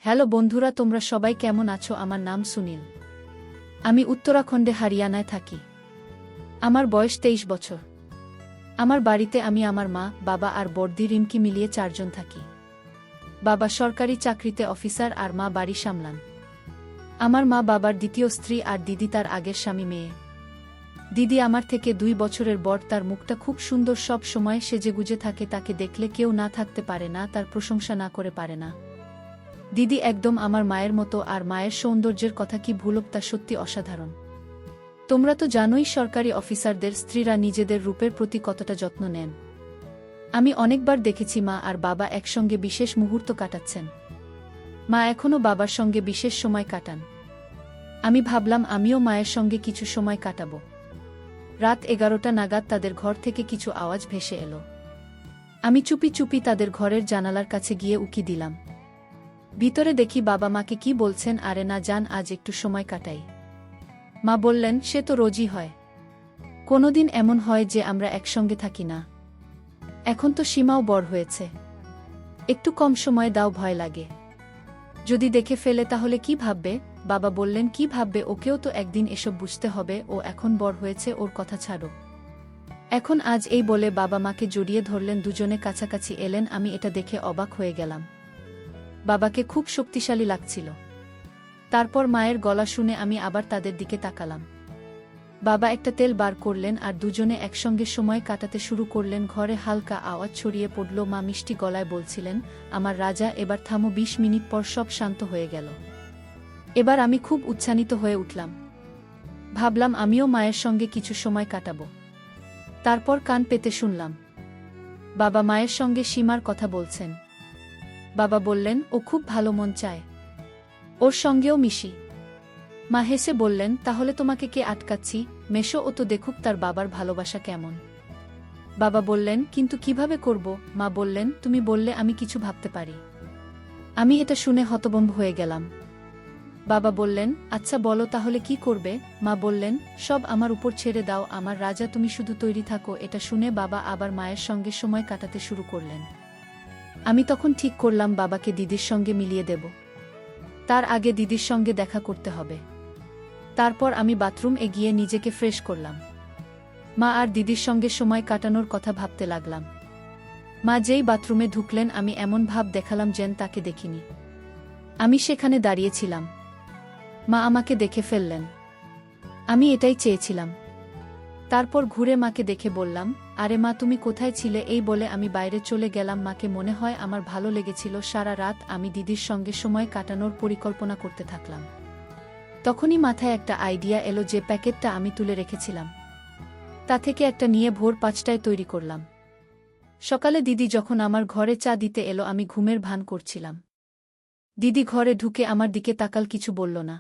Hello বন্ধুরা, তোমরা সবাই কেমন আছো? আমার নাম সুনীল। আমি উত্তরাখণ্ডে হরিয়ানায় থাকি। আমার বয়স 23 বছর। আমার বাড়িতে আমি আমার মা, বাবা আর বড়দি রিমকি মিলিয়ে 4 জন থাকি। বাবা সরকারি চাকরিতে অফিসার আর মা বাড়ি সামলান। আমার মা বাবার দ্বিতীয় স্ত্রী আর দিদি তার আগের স্বামী মেয়ে। দিদি আমার থেকে 2 বছরের বড়, তার মুখটা খুব সুন্দর, সব সময় সেজেগুজে থাকে, তাকে দেখলে কেউ না থাকতে পারে না, তার প্রশংসা না করে পারে না। দিদি একদম আমার মায়ের মতো, আর মায়ের সৌন্দর্যের কথা কি ভুলব, তা সত্যি অসাধারণ। তোমরা তো জানোই সরকারি অফিসারদের স্ত্রীরা নিজেদের রূপের প্রতি কতটা যত্ন নেন। আমি অনেকবার দেখেছি মা আর বাবা একসঙ্গে বিশেষ মুহূর্ত কাটাচ্ছেন। মা এখনও বাবার সঙ্গে বিশেষ সময় কাটান। আমি ভাবলাম আমিও মায়ের সঙ্গে কিছু সময় কাটাবো। রাত 11টা নাগাদ তাদের ঘর থেকে কিছু আওয়াজ ভেসে এলো। আমি চুপি চুপি তাদের ঘরের জানালার কাছে গিয়ে উকি দিলাম। ভিতরে দেখি বাবা মাকে কি বলছেন, আরে না যান, আজ একটু সময় কাটাই। মা বললেন, সে তো রোজই হয়, কোনোদিন এমন হয় যে আমরা একসঙ্গে থাকি না? এখন তো সীমাও বড় হয়েছে, একটু কম সময় দাও, ভয় লাগে যদি দেখে ফেলে তাহলে কি ভাববে? বাবা বললেন, কি ভাববে, ওকেও তো একদিন এসব বুঝতে হবে, ও এখন বড় হয়েছে, ওর কথা ছাড়ো এখন। আজ এই বলে বাবা মাকে জড়িয়ে ধরলেন, দুজনে কাছাকাছি এলেন। আমি এটা দেখে অবাক হয়ে গেলাম। বাবাকে খুব শক্তিশালী লাগছিল। তারপর মায়ের গলা শুনে আমি আবার তাদের দিকে তাকালাম। বাবা একটা তেল বার করলেন আর দুজনে একসঙ্গে সময় কাটাতে শুরু করলেন। ঘরে হালকা আওয়াজ ছড়িয়ে পড়ল। মা মিষ্টি গলায় বলছিলেন, আমার রাজা, এবার থামো। 20 মিনিট পর সব শান্ত হয়ে গেল। এবার আমি খুব উচ্ছ্বাসিত হয়ে উঠলাম। ভাবলাম আমিও মায়ের সঙ্গে কিছু সময় কাটাবো। তারপর কান পেতে শুনলাম বাবা মায়ের সঙ্গে সীমার কথা বলছেন। বাবা বললেন, ও খুব ভালো, মন চায় ওর সঙ্গেও মিশি। মা হেসে বললেন, তাহলে তোমাকে কে আটকাচ্ছি, মেশো, ও তো দেখুক তার বাবার ভালোবাসা কেমন। বাবা বললেন, কিন্তু কিভাবে করব? মা বললেন, তুমি বললে আমি কিছু ভাবতে পারি। আমি এটা শুনে হতভম্ব হয়ে গেলাম। বাবা বললেন, আচ্ছা বলো তাহলে কি করবে? মা বললেন, সব আমার উপর ছেড়ে দাও, আমার রাজা, তুমি শুধু তৈরি থাকো। এটা শুনে বাবা আবার মায়ের সঙ্গে সময় কাটাতে শুরু করলেন। আমি তখন ঠিক করলাম বাবাকে দিদির সঙ্গে মিলিয়ে দেব। তার আগে দিদির সঙ্গে দেখা করতে হবে। তারপর আমি বাথরুম গিয়ে নিজেকে ফ্রেশ করলাম। মা আর দিদির সঙ্গে সময় কাটানোর কথা ভাবতে লাগলাম। মা যেই বাথরুমে ঢুকলেন, আমি এমন ভাব দেখালাম যেন তাকে দেখিনি। আমি সেখানে দাঁড়িয়েছিলাম। মা আমাকে দেখে ফেললেন। আমি এটাই চেয়েছিলাম। তারপর ঘুরে মাকে দেখে বললাম, আরে মা, তুমি কোথায় ছিলে? এই বলে আমি বাইরে চলে গেলাম। মাকে মনে হয় আমার ভালো লেগেছিল। সারা রাত আমি দিদির সঙ্গে সময় কাটানোর পরিকল্পনা করতে থাকলাম। তখনই মাথায় একটা আইডিয়া এলো, যে প্যাকেটটা আমি তুলে রেখেছিলাম তা থেকে একটা নিয়ে ভোর 5টায় তৈরি করলাম। সকালে দিদি যখন আমার ঘরে চা দিতে এলো, আমি ঘুমের ভান করছিলাম। দিদি ঘরে ঢুকে আমার দিকে তাকাল, কিছু বলল না।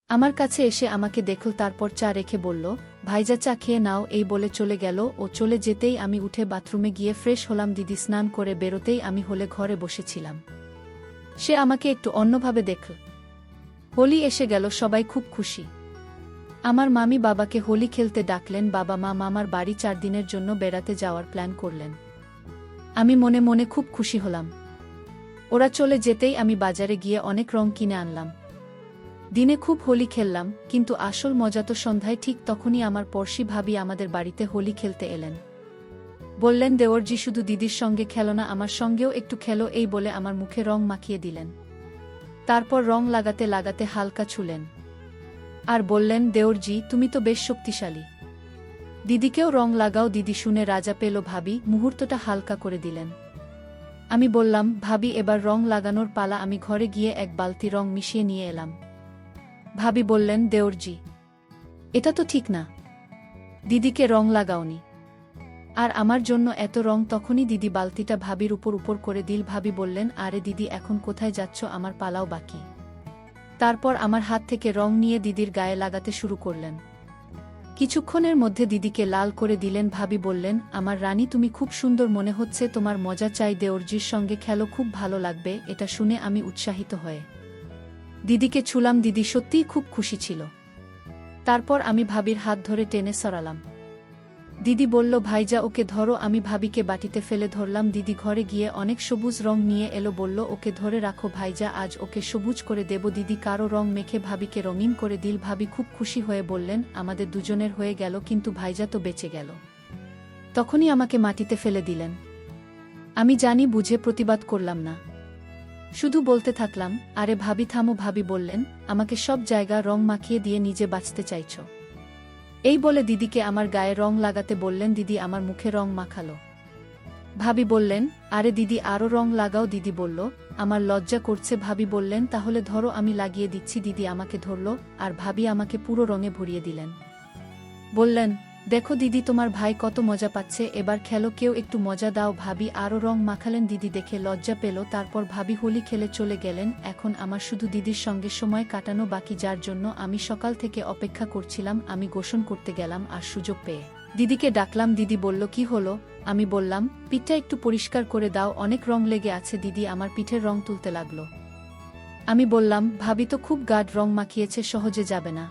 আমার কাছে এসে আমাকে দেখল, তারপর চা রেখে বলল, ভাইজা, চা খেয়ে নাও। এই বলে চলে গেল। ও চলে যেতেই আমি উঠে বাথরুমে গিয়ে ফ্রেশ হলাম। দিদি স্নান করে বেরোতেই আমি হলে ঘরে বসেছিলাম। সে আমাকে একটু অন্যভাবে দেখল। হোলি এসে গেল, সবাই খুব খুশি। আমার মামি বাবাকে হোলি খেলতে ডাকলেন। বাবা মা মামার বাড়ি 4 দিনের জন্য বেড়াতে যাওয়ার প্ল্যান করলেন। আমি মনে মনে খুব খুশি হলাম। ওরা চলে যেতেই আমি বাজারে গিয়ে অনেক রং কিনে আনলাম। দিনে খুব হোলি খেললাম, কিন্তু আসল মজা তো সন্ধ্যায়। ঠিক তখনই আমার পড়শি ভাবি আমাদের বাড়িতে হোলি খেলতে এলেন। বললেন, দেওরজি, শুধু দিদির সঙ্গে খেলো না, আমার সঙ্গেও একটু খেলো। এই বলে আমার মুখে রং মাখিয়ে দিলেন। তারপর রং লাগাতে লাগাতে হালকা ছুলেন আর বললেন, দেওরজি, তুমি তো বেশ শক্তিশালী, দিদিকেও রং লাগাও। দিদি শুনে রাজা পেল। ভাবি মুহূর্তটা হালকা করে দিলেন। আমি বললাম, ভাবি, এবার রং লাগানোর পালা। আমি ঘরে গিয়ে 1 বালতি রং মিশিয়ে নিয়ে এলাম। ভাবি বললেন, দেওরজি, এটা তো ঠিক না, দিদিকে রং লাগাওনি, আর আমার জন্য এত রং। তখনই দিদি বালতিটা ভাবির উপর করে দিল। ভাবি বললেন, আরে দিদি, এখন কোথায় যাচ্ছ? আমার পালাও বাকি। তারপর আমার হাত থেকে রং নিয়ে দিদির গায়ে লাগাতে শুরু করলেন। কিছুক্ষণের মধ্যে দিদিকে লাল করে দিলেন। ভাবি বললেন, আমার রানী, তুমি খুব সুন্দর মনে হচ্ছে, তোমার মজা চাই, দেওরজির সঙ্গে খেলো, খুব ভালো লাগবে। এটা শুনে আমি উৎসাহিত হয়ে দিদিকে ছুলাম। দিদি সত্যিই খুব খুশি ছিল। তারপর আমি ভাবির হাত ধরে টেনে সরালাম। দিদি বলল, ভাইজা ওকে ধরো। আমি ভাবিকে বাটিতে ফেলে ধরলাম। দিদি ঘরে গিয়ে অনেক সবুজ রং নিয়ে এলো, বলল, ওকে ধরে রাখো ভাইজা, আজ ওকে সবুজ করে দেব। দিদি কারো রং মেখে ভাবিকে রঙিন করে দিল। ভাবি খুব খুশি হয়ে বললেন, আমাদের দুজনের হয়ে গেল, কিন্তু ভাইজা তো বেঁচে গেল। তখনই আমাকে মাটিতে ফেলে দিলেন। আমি জানি বুঝে প্রতিবাদ করলাম না, শুধু বলতে থাকলাম, আরে ভাবি থামো। ভাবি বললেন, আমাকে সব জায়গা রং মাখিয়ে দিয়ে নিজে বাঁচতে চাইছ? এই বলে দিদিকে আমার গায়ে রং লাগাতে বললেন। দিদি আমার মুখে রং মাখালো। ভাবি বললেন, আরে দিদি আরও রং লাগাও। দিদি বলল, আমার লজ্জা করছে। ভাবি বললেন, তাহলে ধরো আমি লাগিয়ে দিচ্ছি। দিদি আমাকে ধরল, আর ভাবি আমাকে পুরো রঙে ভরিয়ে দিলেন। বললেন, দেখো দিদি, তোমার ভাই কত মজা পাচ্ছে, এবার খেলো, কেউ একটু মজা দাও। ভাবি আরও রং মাখালেন। দিদি দেখে লজ্জা পেল। তারপর ভাবি হোলি খেলে চলে গেলেন। এখন আমার শুধু দিদির সঙ্গে সময় কাটানো বাকি, যার জন্য আমি সকাল থেকে অপেক্ষা করছিলাম। আমি গোসল করতে গেলাম, আর সুযোগ পেয়ে দিদিকে ডাকলাম। দিদি বলল, কি হলো? আমি বললাম, পিঠটা একটু পরিষ্কার করে দাও, অনেক রং লেগে আছে। দিদি আমার পিঠের রং তুলতে লাগলো। আমি বললাম, ভাবি তো খুব গাঢ় রং মাখিয়েছে, সহজে যাবে না।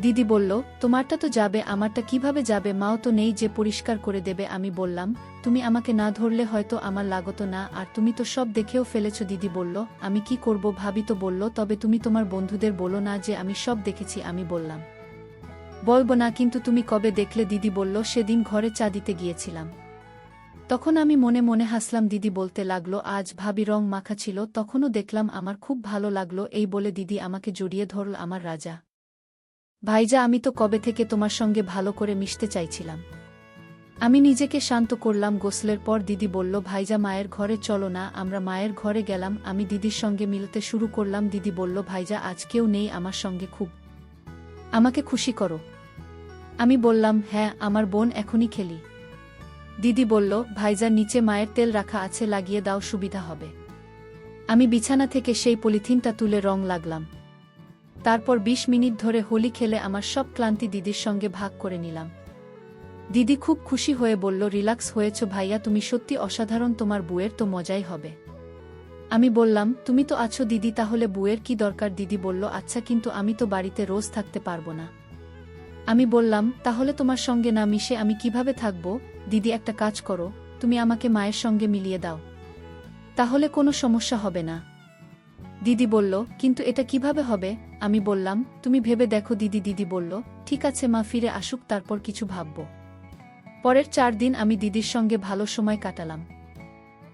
দিদি বলল, তোমারটা তো যাবে, আমারটা কিভাবে যাবে? মাও তো নেই যে পরিষ্কার করে দেবে। আমি বললাম, তুমি আমাকে না ধরলে হয়তো আমার লাগতো না, আর তুমি তো সব দেখেও ফেলেছ। দিদি বলল, আমি কি করব? ভাবি তো বলল, তবে তুমি তোমার বন্ধুদের বলো না যে আমি সব দেখেছি। আমি বললাম, বলবো না, কিন্তু তুমি কবে দেখলে? দিদি বলল, সেদিন ঘরে চা দিতে গিয়েছিলাম, তখন আমি মনে মনে হাসলাম। দিদি বলতে লাগলো, আজ ভাবি রং মাখা ছিল, তখনও দেখলাম, আমার খুব ভালো লাগলো। এই বলে দিদি আমাকে জড়িয়ে ধরল। আমার রাজা ভাইজা, আমি তো কবে থেকে তোমার সঙ্গে ভালো করে মিশতে চাইছিলাম। আমি নিজেকে শান্ত করলাম। গোসলের পর দিদি বলল, ভাইজা মায়ের ঘরে চলো না। আমরা মায়ের ঘরে গেলাম। আমি দিদির সঙ্গে মিলতে শুরু করলাম। দিদি বলল, ভাইজা আজ কেউ নেই আমার সঙ্গে, খুব আমাকে খুশি করো। আমি বললাম, হ্যাঁ, আমার বোন, এখনই খেলি। দিদি বলল, ভাইজা নিচে মায়ের তেল রাখা আছে, লাগিয়ে দাও, সুবিধা হবে। আমি বিছানা থেকে সেই পলিথিনটা তুলে রং লাগলাম। তারপর ২০ মিনিট ধরে হোলি খেলে আমার সব ক্লান্তি দিদির সঙ্গে ভাগ করে নিলাম। দিদি খুব খুশি হয়ে বলল, রিল্যাক্স হয়েছ ভাইয়া, তুমি সত্যি অসাধারণ, তোমার বুয়ের তো মজাই হবে। আমি বললাম, তুমি তো আছো দিদি, তাহলে বুয়ের কি দরকার? দিদি বলল, আচ্ছা, কিন্তু আমি তো বাড়িতে রোজ থাকতে পারবো না। আমি বললাম, তাহলে তোমার সঙ্গে না মিশে আমি কিভাবে থাকব? দিদি একটা কাজ করো, তুমি আমাকে মায়ের সঙ্গে মিলিয়ে দাও, তাহলে কোনো সমস্যা হবে না। দিদি বলল, কিন্তু এটা কিভাবে হবে? আমি বললাম, তুমি ভেবে দেখো দিদি। দিদি বলল, ঠিক আছে, মা ফিরে আসুক, তারপর কিছু ভাবব। পরের ৪ দিন আমি দিদির সঙ্গে ভালো সময় কাটালাম।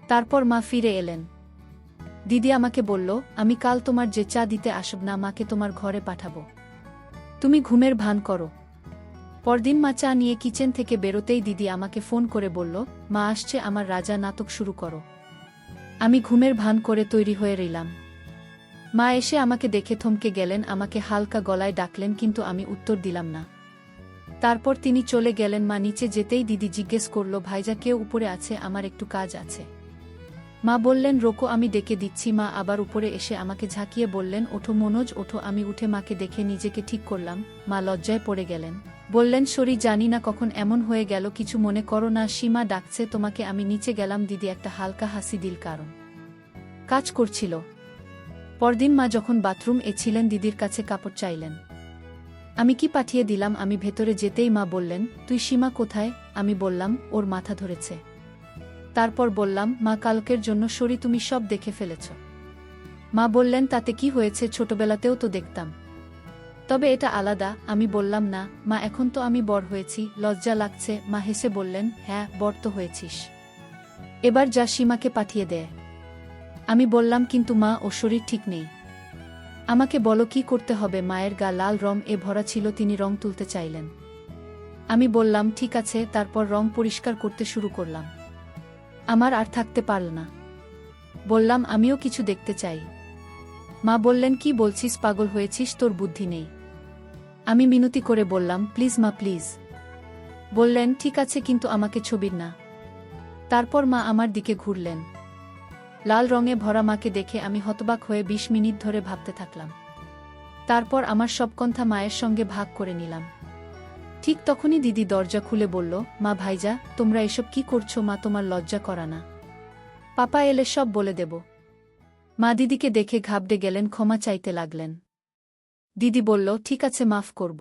তারপর মা ফিরে এলেন। দিদি আমাকে বলল, আমি কাল তোমার যে চা দিতে আসব না, মাকে তোমার ঘরে পাঠাবো, তুমি ঘুমের ভান করো। পরদিন মা চা নিয়ে কিচেন থেকে বেরোতেই দিদি আমাকে ফোন করে বলল, মা আসছে, আমার রাজা নাটক শুরু করো। আমি ঘুমের ভান করে তৈরি হয়ে রইলাম। মা এসে আমাকে দেখে থমকে গেলেন, আমাকে হালকা গলায় ডাকলেন, কিন্তু আমি উত্তর দিলাম না। তারপর তিনি চলে গেলেন। মা নিচে যেতেই দিদি জিজ্ঞেস করল, ভাইজা কেউ উপরে আছে? আমার একটু কাজ আছে। মা বললেন, রোকো, আমি ডেকে দিচ্ছি। মা আবার উপরে এসে আমাকে ঝাঁকিয়ে বললেন, ওঠো মনোজ, ওঠো। আমি উঠে মাকে দেখে নিজেকে ঠিক করলাম। মা লজ্জায় পড়ে গেলেন, বললেন, সরি, জানি না কখন এমন হয়ে গেল, কিছু মনে করো না, সীমা ডাকছে তোমাকে। আমি নিচে গেলাম। দিদি একটা হালকা হাসি দিল, কারণ কাজ করছিল। পরদিন মা যখন বাথরুম এ ছিলেন, দিদির কাছে কাপড় চাইলেন। আমি কি পাঠিয়ে দিলাম। আমি ভেতরে যেতেই মা বললেন, তুই সীমা কোথায়? আমি বললাম, ওর মাথা ধরেছে। তারপর বললাম, মা কালকের জন্য সরি, তুমি সব দেখে ফেলেছ। মা বললেন, তাতে কি হয়েছে, ছোটবেলাতেও তো দেখতাম, তবে এটা আলাদা। আমি বললাম, না মা, এখন তো আমি বড় হয়েছি, লজ্জা লাগছে। মা হেসে বললেন, হ্যাঁ, বড় তো হয়েছিস, এবার যা সীমাকে পাঠিয়ে দে। আমি বললাম, কিন্তু মা, ও শরীর ঠিক নেই, আমাকে বলো কি করতে হবে। মায়ের গা লাল রং এ ভরা ছিল, তিনি রং তুলতে চাইলেন। আমি বললাম, ঠিক আছে। তারপর রং পরিষ্কার করতে শুরু করলাম। আমার আর থাকতে পারল না, বললাম, আমিও কিছু দেখতে চাই। মা বললেন, কি বলছিস, পাগল হয়েছিস, তোর বুদ্ধি নেই। আমি মিনতি করে বললাম, প্লিজ মা, প্লিজ। বললেন, ঠিক আছে, কিন্তু আমাকে ছবির না। তারপর মা আমার দিকে ঘুরলেন। লাল রঙে ভরা মাকে দেখে আমি হতবাক হয়ে ২০ মিনিট ধরে ভাবতে থাকলাম। তারপর আমার সব কথা মায়ের সঙ্গে ভাগ করে নিলাম। ঠিক তখনই দিদি দরজা খুলে বলল, মা, ভাইজা, তোমরা এসব কি করছো? মা, তোমার লজ্জা করা না? পাপা এলে সব বলে দেব। মা দিদিকে দেখে ঘাবড়ে গেলেন, ক্ষমা চাইতে লাগলেন। দিদি বলল, ঠিক আছে, মাফ করব।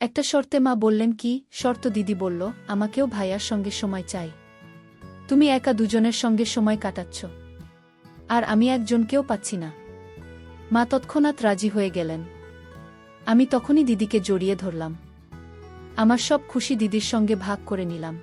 একটা শর্তে মা বললেন। কি শর্ত? দিদি বলল, আমাকেও ভাইয়ার সঙ্গে সময় চাই। তুমি একা দুজনের সঙ্গে সময় কাটাচ্ছ, আর আমি একজনকেও পাচ্ছি না। মা তৎক্ষণাৎ রাজি হয়ে গেলেন। আমি তখনই দিদিকে জড়িয়ে ধরলাম। আমার সব খুশি দিদির সঙ্গে ভাগ করে নিলাম।